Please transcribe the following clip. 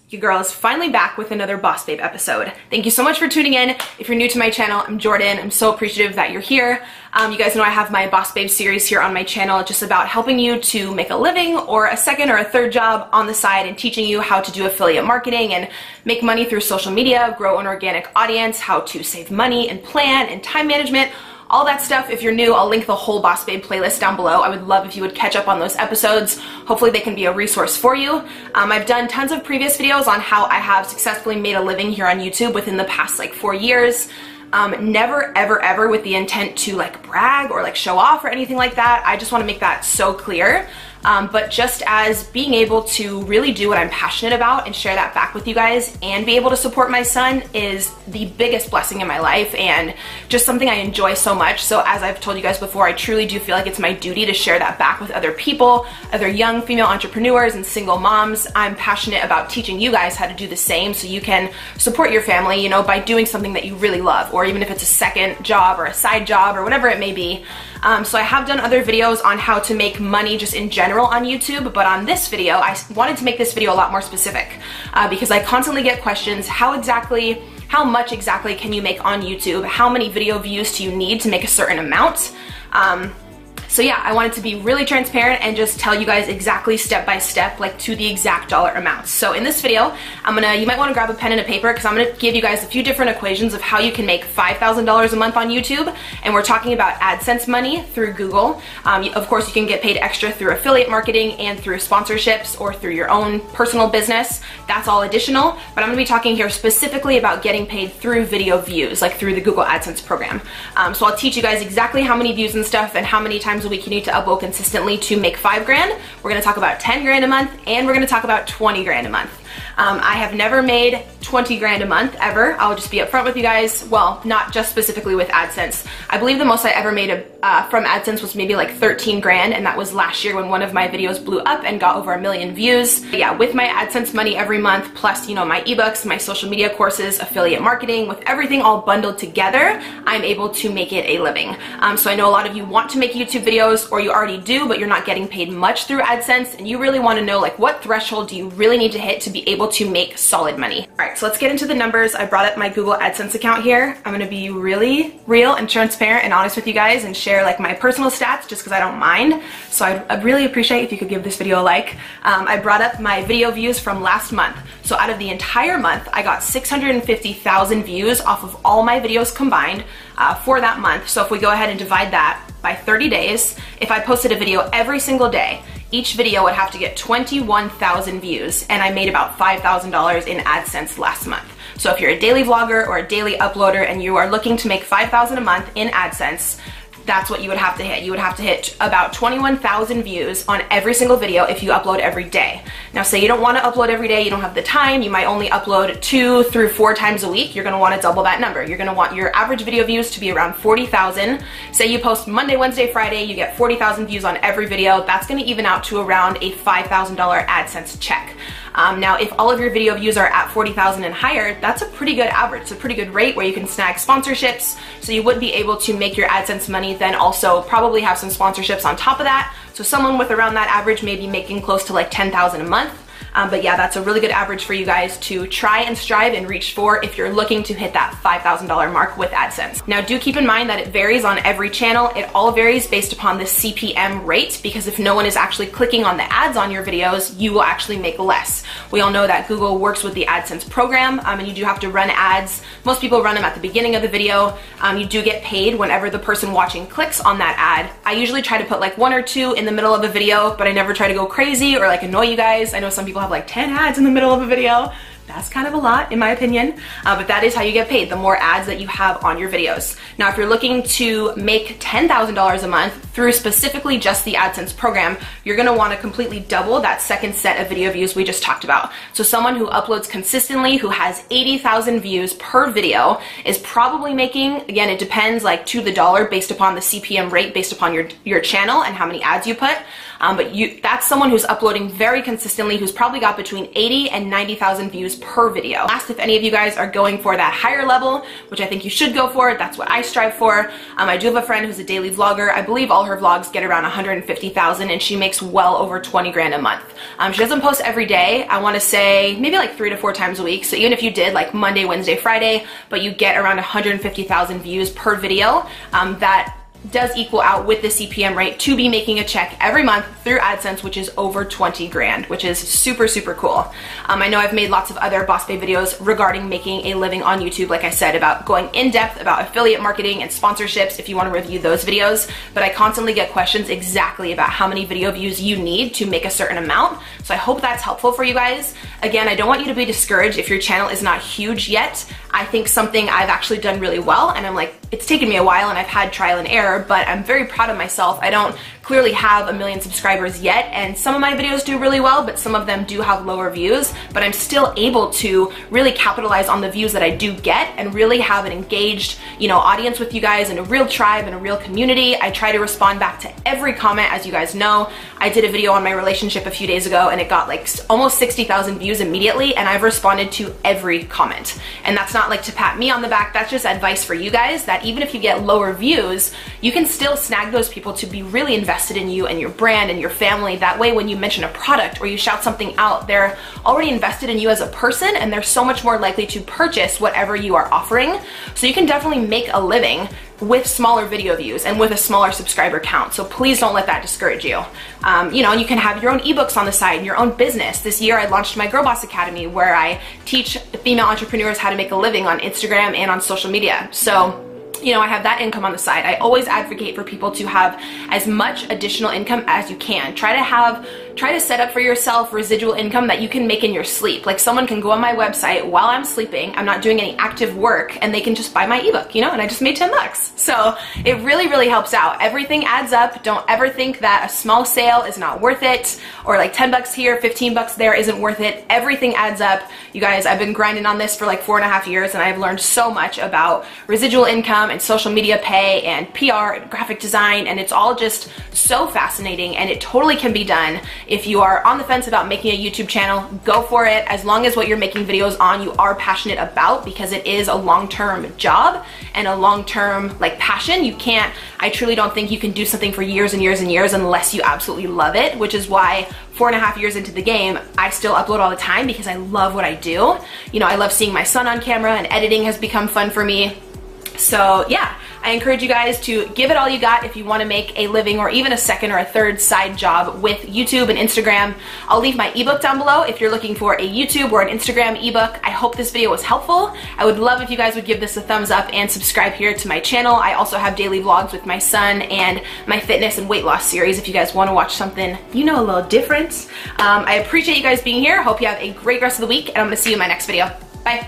Your girl is finally back with another Boss Babe episode. Thank you so much for tuning in. If you're new to my channel, I'm Jordan. I'm so appreciative that you're here. You guys know I have my Boss Babe series here on my channel, just about helping you to make a living or a second or a third job on the side and teaching you how to do affiliate marketing and make money through social media, grow an organic audience, how to save money and plan and time management. All that stuff. If you're new, I'll link the whole Boss Babe playlist down below. I would love if you would catch up on those episodes. Hopefully they can be a resource for you. I've done tons of previous videos on how I have successfully made a living here on YouTube within the past like 4 years. Never ever with the intent to like brag or like show off or anything like that. I just want to make that so clear. But just as being able to really do what I'm passionate about and share that back with you guys and be able to support my son is the biggest blessing in my life and just something I enjoy so much. So as I've told you guys before, I truly do feel like it's my duty to share that back with other people, other young female entrepreneurs and single moms. I'm passionate about teaching you guys how to do the same so you can support your family, you know, by doing something that you really love, or even if it's a second job or a side job or whatever it may be. So I have done other videos on how to make money just in general on YouTube, but on this video, I wanted to make this video a lot more specific because I constantly get questions, how much exactly can you make on YouTube? How many video views do you need to make a certain amount? So yeah, I wanted to be really transparent and just tell you guys exactly step by step, like to the exact dollar amounts. So in this video, you might want to grab a pen and a paper because I'm gonna give you guys a few different equations of how you can make $5,000 a month on YouTube. And we're talking about AdSense money through Google. Of course, you can get paid extra through affiliate marketing and through sponsorships or through your own personal business. That's all additional, but I'm gonna be talking here specifically about getting paid through video views, like through the Google AdSense program. So I'll teach you guys exactly how many views and stuff and how many times a week you need to upload consistently to make 5 grand. We're gonna talk about 10 grand a month and we're gonna talk about 20 grand a month. I have never made 20 grand a month ever. I'll just be upfront with you guys. Well, not just specifically with AdSense. I believe the most I ever made from AdSense was maybe like 13 grand, and that was last year when one of my videos blew up and got over 1 million views. But yeah, with my AdSense money every month, plus, you know, my ebooks, my social media courses, affiliate marketing, with everything all bundled together, I'm able to make it a living. So I know a lot of you want to make YouTube videos, or you already do, but you're not getting paid much through AdSense, and you really want to know like what threshold do you really need to hit to be able to make solid money. All right, so let's get into the numbers. I brought up my Google AdSense account here. I'm gonna be really real and transparent and honest with you guys and share like my personal stats just because I don't mind. So I'd really appreciate if you could give this video a like. I brought up my video views from last month. So out of the entire month, I got 650,000 views off of all my videos combined for that month. So if we go ahead and divide that by 30 days, if I posted a video every single day, each video would have to get 21,000 views, and I made about $5,000 in AdSense last month. So if you're a daily vlogger or a daily uploader and you are looking to make $5,000 a month in AdSense, that's what you would have to hit. You would have to hit about 21,000 views on every single video if you upload every day. Now say you don't want to upload every day, you don't have the time, you might only upload 2 through 4 times a week, you're going to want to double that number. You're going to want your average video views to be around 40,000. Say you post Monday, Wednesday, Friday, you get 40,000 views on every video, that's going to even out to around a $5,000 AdSense check. Now, if all of your video views are at 40,000 and higher, that's a pretty good average. It's a pretty good rate where you can snag sponsorships. So you would be able to make your AdSense money, then also probably have some sponsorships on top of that. So someone with around that average may be making close to like 10,000 a month. But yeah, that's a really good average for you guys to try and strive and reach for if you're looking to hit that $5,000 mark with AdSense. Now do keep in mind that it varies on every channel. It all varies based upon the CPM rate, because if no one is actually clicking on the ads on your videos, you will actually make less. We all know that Google works with the AdSense program, and you do have to run ads. Most people run them at the beginning of the video. You do get paid whenever the person watching clicks on that ad. I usually try to put like 1 or 2 in the middle of the video, but I never try to go crazy or like annoy you guys. I know some people have like 10 ads in the middle of a video. That's kind of a lot in my opinion, but that is how you get paid, the more ads that you have on your videos. Now if you're looking to make $10,000 a month through specifically just the AdSense program, you're going to want to completely double that second set of video views we just talked about. So someone who uploads consistently, who has 80,000 views per video, is probably making, again it depends like to the dollar based upon the CPM rate based upon your channel and how many ads you put, but that's someone who's uploading very consistently, who's probably got between 80 and 90,000 views per video. Last, if any of you guys are going for that higher level, which I think you should go for, that's what I strive for. I do have a friend who's a daily vlogger. I believe all her vlogs get around 150,000 and she makes well over 20 grand a month. She doesn't post every day. I want to say maybe like 3 to 4 times a week. So even if you did like Monday, Wednesday, Friday, but you get around 150,000 views per video, that does equal out with the CPM rate to be making a check every month through AdSense, which is over 20 grand, which is super, super cool. I know I've made lots of other Boss Babe videos regarding making a living on YouTube, like I said, about going in depth about affiliate marketing and sponsorships if you want to review those videos, but I constantly get questions exactly about how many video views you need to make a certain amount. So I hope that's helpful for you guys. Again, I don't want you to be discouraged if your channel is not huge yet. I think something I've actually done really well, and I'm like, it's taken me a while and I've had trial and error, but I'm very proud of myself. I don't clearly have 1 million subscribers yet, and some of my videos do really well, but some of them do have lower views, but I'm still able to really capitalize on the views that I do get and really have an engaged, audience with you guys and a real tribe and a real community. I try to respond back to every comment, as you guys know. I did a video on my relationship a few days ago and it got like almost 60,000 views immediately, and I've responded to every comment. And that's not like to pat me on the back, that's just advice for you guys, that even if you get lower views, you can still snag those people to be really invested in you and your brand and your family. That way, when you mention a product or you shout something out, they're already invested in you as a person, and they're so much more likely to purchase whatever you are offering. So you can definitely make a living with smaller video views and with a smaller subscriber count. So please don't let that discourage you. And you can have your own ebooks on the side and your own business. This year I launched my Girl Boss Academy, where I teach female entrepreneurs how to make a living on Instagram and on social media. So I have that income on the side. I always advocate for people to have as much additional income as you can. Try to set up for yourself residual income that you can make in your sleep. Like, someone can go on my website while I'm sleeping, I'm not doing any active work, and they can just buy my ebook, and I just made 10 bucks. So it really, really helps out. Everything adds up. Don't ever think that a small sale is not worth it, or like 10 bucks here, 15 bucks there isn't worth it. Everything adds up. You guys, I've been grinding on this for like 4.5 years, and I've learned so much about residual income and social media pay and PR and graphic design, and it's all just so fascinating, and it totally can be done. If you are on the fence about making a YouTube channel, go for it, as long as what you're making videos on you are passionate about, because it is a long-term job and a long-term passion. I truly don't think you can do something for years and years and years unless you absolutely love it, which is why 4.5 years into the game, I still upload all the time because I love what I do. I love seeing my son on camera, and editing has become fun for me. So yeah, I encourage you guys to give it all you got if you want to make a living, or even a second or a third side job with YouTube and Instagram. I'll leave my ebook down below if you're looking for a YouTube or an Instagram ebook. I hope this video was helpful. I would love if you guys would give this a thumbs up and subscribe here to my channel. I also have daily vlogs with my son and my fitness and weight loss series if you guys want to watch something, a little different. I appreciate you guys being here. Hope you have a great rest of the week, and I'm going to see you in my next video. Bye.